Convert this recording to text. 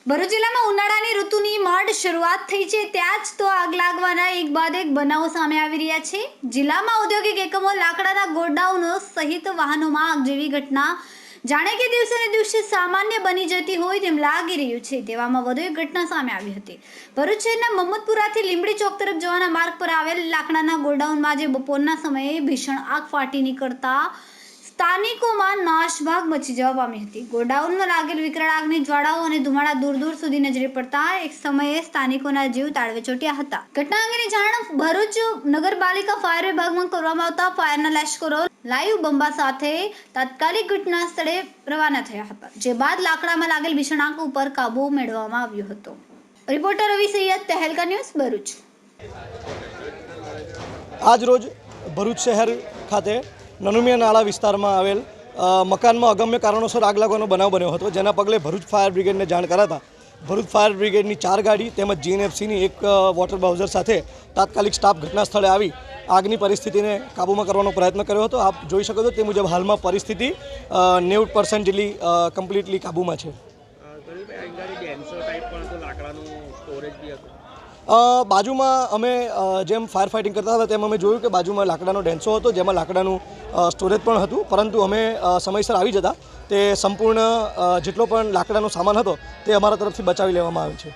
ભરૂચ જિલ્લામાં ઉનાળાની ઋતુની માંડ શરૂઆત થઈ છે ત્યાં જ તો આગ લાગવાના એક બાદ એક બનાવો સામે આવી રહ્યા છે। જિલ્લામાં ઔદ્યોગિક એકમો, લાકડાના ગોડાઉનો સહિત વાહનોમાં આગ જેવી ઘટના જાણે કે દિવસે ને દિવસે સામાન્ય બની જતી હોય તેમ લાગી રહ્યું છે। તેવામાં વધુ એક ઘટના સામે આવી હતી। ભરૂચ શહેરના મહમ્મદપુરાથી લીંબડી ચોક તરફ જવાના માર્ગ પર આવેલ લાકડાના ગોડાઉનમાં આજે બપોરના સમયે ભીષણ આગ ફાટી નીકળતા સ્થાનિકોમાં નાશભાગ મચી જવા પામી હતી। ગોડાઉનમાં લાગેલ વિકરાળ આગની જ્વાળાઓ અને ધુમાડા દૂર દૂર સુધી નજરે પડતા એક સમયે સ્થાનિકોના જીવ તાળવે ચોટ્યા હતા। ઘટના અંગેની જાણ ભરૂચ નગરપાલિકા ફાયર વિભાગમાં કરવામાં આવતા ફાયરના લશ્કરો લાઈવ બંબા સાથે તાત્કાલિક ઘટના સ્થળે રવાના થયા હતા, જે બાદ લાકડામાં લાગેલ ભીષણ આગ ઉપર કાબુ મેળવવામાં આવ્યો હતો। રિપોર્ટર રવિ સૈયદ, તહેલકા ન્યૂઝ, ભરૂચ। આજ રોજ ભરૂચ શહેર ખાતે નનુમિયા નાળા વિસ્તારમાં આવેલ મકાનમાં અગમ્ય કારણોસર આગ લાગવાનો બનાવ બન્યો હતો, જેના પગલે ભરૂચ ફાયર બ્રિગેડને જાણ કરાતા ભરૂચ ફાયર બ્રિગેડની 4 ગાડી તેમજ જીએનએફસીની એક વોટર બાઉઝર સાથે તાત્કાલિક સ્ટાફ ઘટના સ્થળે આવી આગની પરિસ્થિતિને કાબૂમાં કરવાનો પ્રયત્ન કર્યો હતો। આપ જોઈ શકો છો તે મુજબ હાલમાં પરિસ્થિતિ 90% જેટલી કમ્પ્લીટલી કાબૂમાં છે। બાજુમાં અમે જેમ ફાયર ફાઇટિંગ કરતા હતા તેમ અમે જોયું કે બાજુમાં લાકડાનો ડેન્સો હતો, જેમાં લાકડાનું સ્ટોરેજ પણ હતું, પરંતુ અમે સમયસર આવી જતા તે સંપૂર્ણ જેટલો પણ લાકડાનો સામાન હતો તે અમારા તરફથી બચાવી લેવામાં આવ્યો છે।